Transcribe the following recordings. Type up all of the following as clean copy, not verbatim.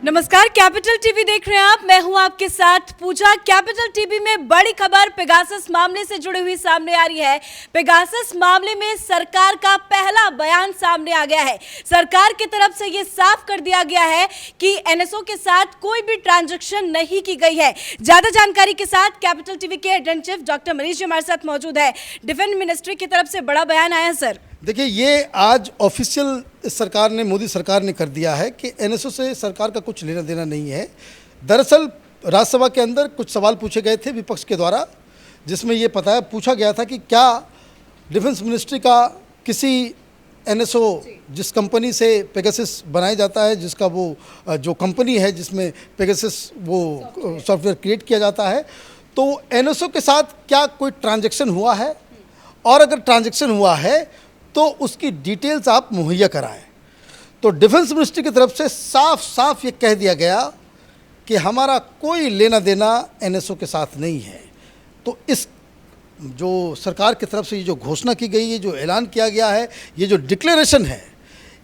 नमस्कार, capital TV देख रहे हैं आप। मैं हूं आपके साथ पूजा। कैपिटल टीवी में बड़ी खबर पेगासस मामले से जुड़ी हुई सामने आ रही है। पेगासस मामले में सरकार का पहला बयान सामने आ गया है। सरकार की तरफ से यह साफ कर दिया गया है कि एनएसओ के साथ कोई भी ट्रांजैक्शन नहीं की गई है। ज्यादा जानकारी के साथ कैपिटल टीवी के editor in chief doctor Manish ji हमारे साथ मौजूद है। डिफेंस मिनिस्ट्री की तरफ से बड़ा बयान आया है सर। देखिए, ये आज ऑफिशियल सरकार ने, मोदी सरकार ने कर दिया है कि एनएसओ से सरकार का कुछ लेना देना नहीं है। दरअसल राज्यसभा के अंदर कुछ सवाल पूछे गए थे विपक्ष के द्वारा, जिसमें ये पूछा गया था कि क्या डिफेंस मिनिस्ट्री का किसी एनएसओ जिस कंपनी से पेगासस बनाया जाता है, जिसका वो जो कंपनी है जिसमें पेगासस वो सॉफ्टवेयर क्रिएट किया जाता है, तो एनएसओ के साथ क्या कोई ट्रांजैक्शन हुआ है, और अगर ट्रांजैक्शन हुआ है तो उसकी डिटेल्स आप मुहैया कराएं। तो डिफेंस मिनिस्ट्री की तरफ से साफ साफ ये कह दिया गया कि हमारा कोई लेना देना एनएसओ के साथ नहीं है। तो इस जो सरकार की तरफ से ये जो घोषणा की गई है, जो ऐलान किया गया है, ये जो डिक्लेरेशन है,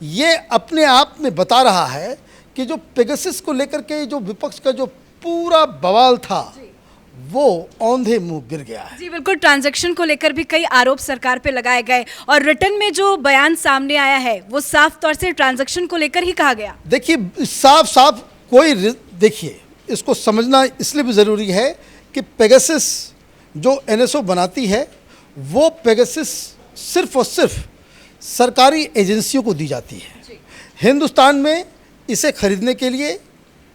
ये अपने आप में बता रहा है कि जो पेगासस को लेकर के जो विपक्ष का जो पूरा बवाल था वो औंधे मुंह गिर गया है। जी बिल्कुल, ट्रांजैक्शन को लेकर भी कई आरोप सरकार पे लगाए गए, और रिटर्न में जो बयान सामने आया है वो साफ तौर से ट्रांजैक्शन को लेकर ही कहा गया। देखिए, साफ देखिए, इसको समझना इसलिए भी ज़रूरी है कि पेगासस जो एनएसओ बनाती है वो पेगासस सिर्फ और सिर्फ सरकारी एजेंसियों को दी जाती है। हिंदुस्तान में इसे खरीदने के लिए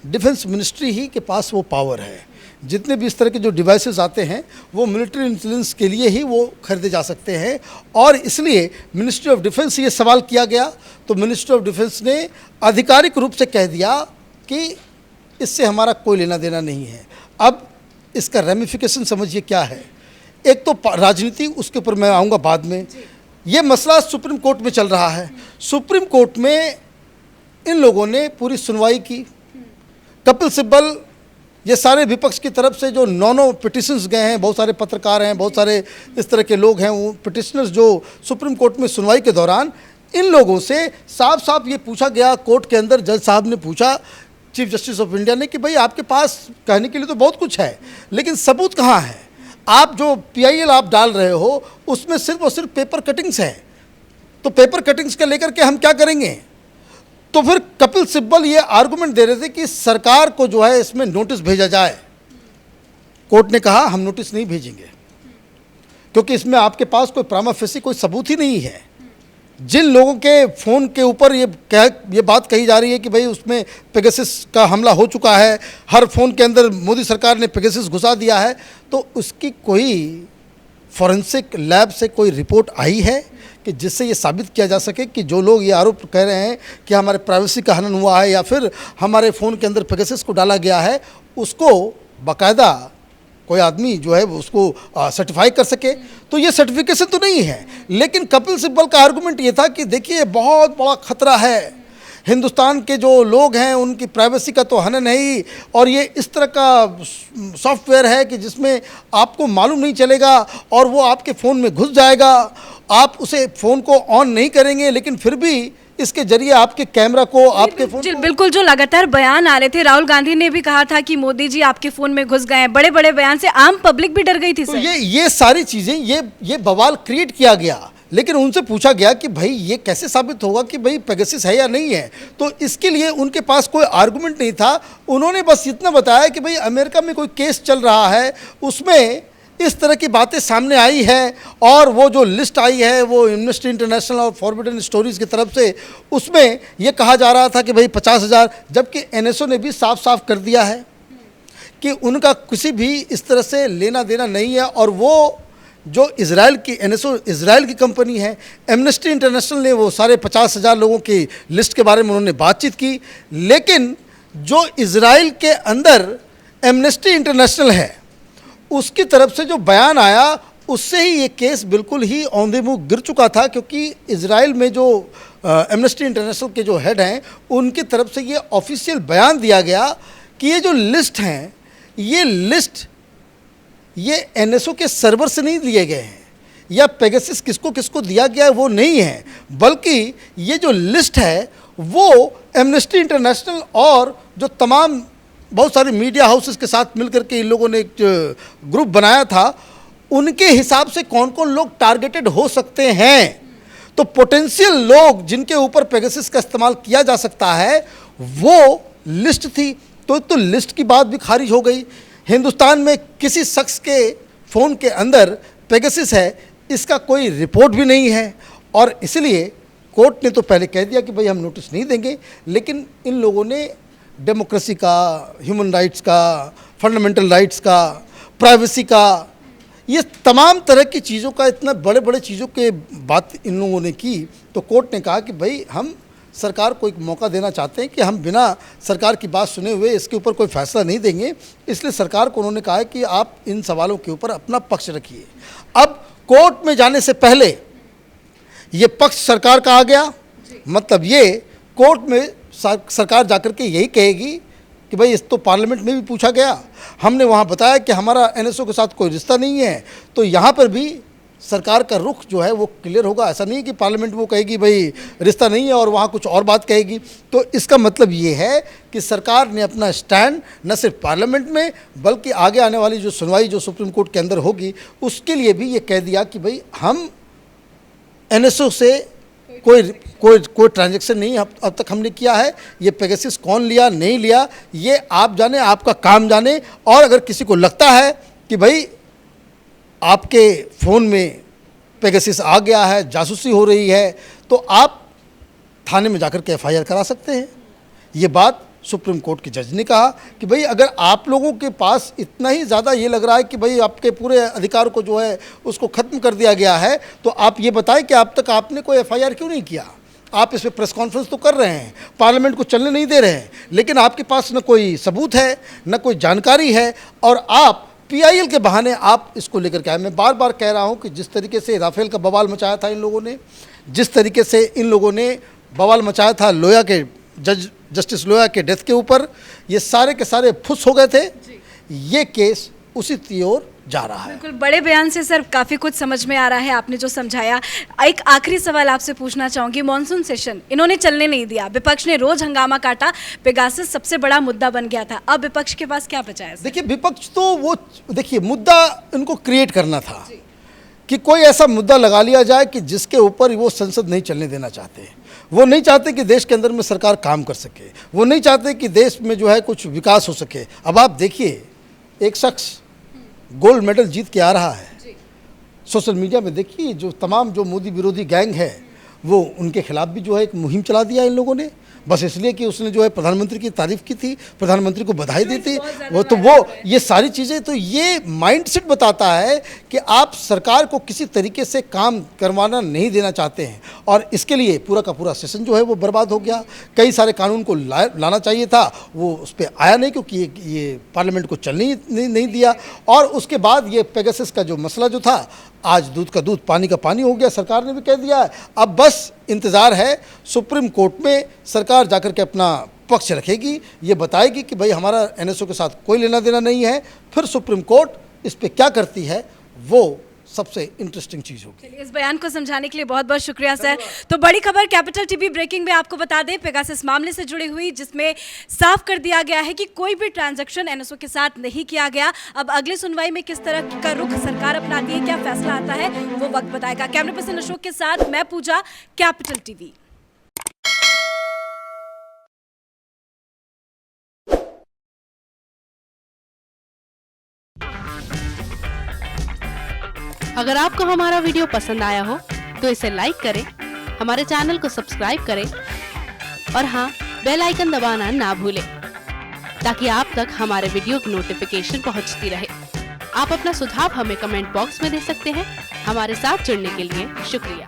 डिफेंस मिनिस्ट्री ही के पास वो पावर है। जितने भी इस तरह के जो डिवाइसेस आते हैं वो मिलिट्री इंटेलिजेंस के लिए ही वो खरीदे जा सकते हैं, और इसलिए मिनिस्ट्री ऑफ डिफेंस से ये सवाल किया गया तो मिनिस्ट्री ऑफ डिफेंस ने आधिकारिक रूप से कह दिया कि इससे हमारा कोई लेना देना नहीं है। अब इसका रेमिफिकेशन समझिए क्या है। एक तो राजनीति, उसके ऊपर मैं आऊँगा बाद में। ये मसला सुप्रीम कोर्ट में चल रहा है। सुप्रीम कोर्ट में इन लोगों ने पूरी सुनवाई की। कपिल सिब्बल, ये सारे विपक्ष की तरफ से जो 9 पिटिशंस गए हैं, बहुत सारे पत्रकार हैं, बहुत सारे इस तरह के लोग हैं, वो पिटिशनर्स जो सुप्रीम कोर्ट में सुनवाई के दौरान इन लोगों से साफ साफ ये पूछा गया, कोर्ट के अंदर जज साहब ने पूछा चीफ जस्टिस ऑफ इंडिया ने कि भाई आपके पास कहने के लिए तो बहुत कुछ है, लेकिन सबूत कहाँ है? आप जो PIL आप डाल रहे हो उसमें सिर्फ और सिर्फ पेपर कटिंग्स हैं, तो पेपर कटिंग्स का लेकर के हम क्या करेंगे? तो फिर कपिल सिब्बल ये आर्गुमेंट दे रहे थे कि सरकार को जो है इसमें नोटिस भेजा जाए। कोर्ट ने कहा हम नोटिस नहीं भेजेंगे, क्योंकि इसमें आपके पास कोई प्रामा फेसी कोई सबूत ही नहीं है। जिन लोगों के फ़ोन के ऊपर ये बात कही जा रही है कि भाई उसमें पेगासस का हमला हो चुका है, हर फ़ोन के अंदर मोदी सरकार ने पेगासस घुसा दिया है, तो उसकी कोई फॉरेंसिक लैब से कोई रिपोर्ट आई है कि जिससे ये साबित किया जा सके कि जो लोग ये आरोप कह रहे हैं कि हमारे प्राइवेसी का हनन हुआ है या फिर हमारे फ़ोन के अंदर पेगासस को डाला गया है, उसको बाकायदा कोई आदमी जो है उसको सर्टिफाई कर सके। तो ये सर्टिफिकेशन तो नहीं है। लेकिन कपिल सिब्बल का आर्गुमेंट ये था कि देखिए बहुत बड़ा खतरा है, हिंदुस्तान के जो लोग हैं उनकी प्राइवेसी का तो हनन है ही, और ये इस तरह का सॉफ्टवेयर है कि जिसमें आपको मालूम नहीं चलेगा और वो आपके फ़ोन में घुस जाएगा। आप उसे फ़ोन को ऑन नहीं करेंगे, लेकिन फिर भी इसके जरिए आपके कैमरा को, आपके फोन को। बिल्कुल, जो लगातार बयान आ रहे थे, राहुल गांधी ने भी कहा था कि मोदी जी आपके फोन में घुस गए हैं। बड़े बड़े बयान से आम पब्लिक भी डर गई थी। तो ये सारी चीज़ें, ये बवाल क्रिएट किया गया, लेकिन उनसे पूछा गया कि भाई ये कैसे साबित होगा कि भाई पेगासस है या नहीं है। तो इसके लिए उनके पास कोई आर्गुमेंट नहीं था। उन्होंने बस इतना बताया कि भाई अमेरिका में कोई केस चल रहा है, उसमें इस तरह की बातें सामने आई है, और वो जो लिस्ट आई है वो एम्नेस्टी इंटरनेशनल और फॉरबिडन स्टोरीज़ की तरफ से, उसमें ये कहा जा रहा था कि भाई 50,000, जबकि एनएसओ ने भी साफ साफ कर दिया है कि उनका किसी भी इस तरह से लेना देना नहीं है। और वो जो इजराइल की एनएसओ इजराइल की कंपनी है, एम्नेस्टी इंटरनेशनल ने वो सारे 50,000 लोगों की लिस्ट के बारे में उन्होंने बातचीत की, लेकिन जो इजराइल के अंदर एम्नेस्टी इंटरनेशनल है उसकी तरफ से जो बयान आया उससे ही ये केस बिल्कुल ही औंधे मुंह गिर चुका था, क्योंकि इजराइल में जो एम्नेस्टी इंटरनेशनल के जो हेड हैं उनकी तरफ से ये ऑफिशियल बयान दिया गया कि ये जो लिस्ट हैं, ये लिस्ट ये एनएसओ के सर्वर से नहीं लिए गए हैं, या पेगासस किसको किसको दिया गया है वो नहीं है, बल्कि ये जो लिस्ट है वो एमनेस्टी इंटरनेशनल और जो तमाम बहुत सारे मीडिया हाउसेस के साथ मिलकर के इन लोगों ने एक ग्रुप बनाया था, उनके हिसाब से कौन कौन लोग टारगेटेड हो सकते हैं। तो पोटेंशियल लोग जिनके ऊपर पेगासस का इस्तेमाल किया जा सकता है वो लिस्ट थी। तो लिस्ट की बात भी खारिज हो गई। हिंदुस्तान में किसी शख्स के फ़ोन के अंदर पेगासस है इसका कोई रिपोर्ट भी नहीं है, और इसलिए कोर्ट ने तो पहले कह दिया कि भाई हम नोटिस नहीं देंगे, लेकिन इन लोगों ने डेमोक्रेसी का, ह्यूमन राइट्स का, फंडामेंटल राइट्स का, प्राइवेसी का, ये तमाम तरह की चीज़ों का, इतना बड़े बड़े चीज़ों के बात इन लोगों ने की। तो कोर्ट ने कहा कि भाई हम सरकार को एक मौका देना चाहते हैं कि हम बिना सरकार की बात सुने हुए इसके ऊपर कोई फैसला नहीं देंगे। इसलिए सरकार को उन्होंने कहा है कि आप इन सवालों के ऊपर अपना पक्ष रखिए। अब कोर्ट में जाने से पहले ये पक्ष सरकार का आ गया, मतलब ये कोर्ट में सरकार जाकर के यही कहेगी कि भाई इस तो पार्लियामेंट में भी पूछा गया, हमने वहाँ बताया कि हमारा एनएसओ के साथ कोई रिश्ता नहीं है, तो यहाँ पर भी सरकार का रुख जो है वो क्लियर होगा। ऐसा नहीं है कि पार्लियामेंट में वो कहेगी भाई रिश्ता नहीं है और वहाँ कुछ और बात कहेगी। तो इसका मतलब ये है कि सरकार ने अपना स्टैंड न सिर्फ पार्लियामेंट में बल्कि आगे आने वाली जो सुनवाई जो सुप्रीम कोर्ट के अंदर होगी उसके लिए भी ये कह दिया कि भाई हम एनएसओ से कोई ट्रांजैक्शन नहीं अब तक हमने किया है। ये पेगासस कौन लिया नहीं लिया ये आप जाने, आपका काम जाने। और अगर किसी को लगता है कि भाई आपके फ़ोन में पेगासस आ गया है, जासूसी हो रही है, तो आप थाने में जाकर के एफआईआर करा सकते हैं। ये बात सुप्रीम कोर्ट के जज ने कहा कि भाई अगर आप लोगों के पास इतना ही ज़्यादा ये लग रहा है कि भाई आपके पूरे अधिकार को जो है उसको ख़त्म कर दिया गया है, तो आप ये बताएं कि अब तक आपने कोई एफआईआर क्यों नहीं किया। आप इस पर प्रेस कॉन्फ्रेंस तो कर रहे हैं, पार्लियामेंट को चलने नहीं दे रहे हैं, लेकिन आपके पास न कोई सबूत है न कोई जानकारी है, और आप पीआईएल के बहाने आप इसको लेकर के आए। मैं बार बार कह रहा हूँ कि जिस तरीके से राफेल का बवाल मचाया था इन लोगों ने, जिस तरीके से इन लोगों ने बवाल मचाया था लोया के जस्टिस लोया के डेथ के ऊपर, ये सारे के सारे फुस हो गए थे। ये केस उसी की ओर जा रहा है। बिल्कुल, बड़े बयान से सर काफ़ी कुछ समझ में आ रहा है आपने जो समझाया। एक आखिरी सवाल आपसे पूछना चाहूँगी, मॉनसून सेशन इन्होंने चलने नहीं दिया, विपक्ष ने रोज हंगामा काटा, पेगासस सबसे बड़ा मुद्दा बन गया था, अब विपक्ष के पास क्या बचा है? देखिए विपक्ष तो वो देखिए मुद्दा इनको क्रिएट करना था कि कोई ऐसा मुद्दा लगा लिया जाए कि जिसके ऊपर वो संसद नहीं चलने देना चाहते। वो नहीं चाहते कि देश के अंदर में सरकार काम कर सके, वो नहीं चाहते कि देश में जो है कुछ विकास हो सके। अब आप देखिए एक शख्स गोल्ड मेडल जीत के आ रहा है, सोशल मीडिया में देखिए जो तमाम जो मोदी विरोधी गैंग है वो उनके खिलाफ भी जो है एक मुहिम चला दिया इन लोगों ने, बस इसलिए कि उसने जो है प्रधानमंत्री की तारीफ की थी, प्रधानमंत्री को बधाई दी थी। वो ये सारी चीज़ें, तो ये माइंडसेट बताता है कि आप सरकार को किसी तरीके से काम करवाना नहीं देना चाहते हैं, और इसके लिए पूरा का पूरा सेशन जो है वो बर्बाद हो गया। कई सारे कानून को लाना चाहिए था, वो उस पर आया नहीं क्योंकि ये पार्लियामेंट को चलने नहीं दिया। और उसके बाद ये पेगासस का जो मसला जो था, आज दूध का दूध पानी का पानी हो गया, सरकार ने भी कह दिया है। अब बस इंतज़ार है सुप्रीम कोर्ट में, सरकार जाकर के अपना पक्ष रखेगी, ये बताएगी कि भाई हमारा एनएसओ के साथ कोई लेना देना नहीं है। फिर सुप्रीम कोर्ट इस पे क्या करती है वो सबसे इंटरेस्टिंग चीज़ होगी। इस बयान को समझाने के लिए बहुत बहुत शुक्रिया सर। तो बड़ी खबर कैपिटल टीवी ब्रेकिंग में आपको बता दें, पेगासस मामले से जुड़ी हुई, जिसमें साफ कर दिया गया है कि कोई भी ट्रांजैक्शन एनएसओ के साथ नहीं किया गया। अब अगली सुनवाई में किस तरह का रुख सरकार अपनाती है, क्या फैसला आता है, वो वक्त बताएगा। कैमरा पर्सन अशोक के साथ मैं पूजा, कैपिटल टीवी। अगर आपको हमारा वीडियो पसंद आया हो तो इसे लाइक करें, हमारे चैनल को सब्सक्राइब करें और हाँ, बेल आइकन दबाना ना भूलें ताकि आप तक हमारे वीडियो की नोटिफिकेशन पहुंचती रहे। आप अपना सुझाव हमें कमेंट बॉक्स में दे सकते हैं। हमारे साथ जुड़ने के लिए शुक्रिया।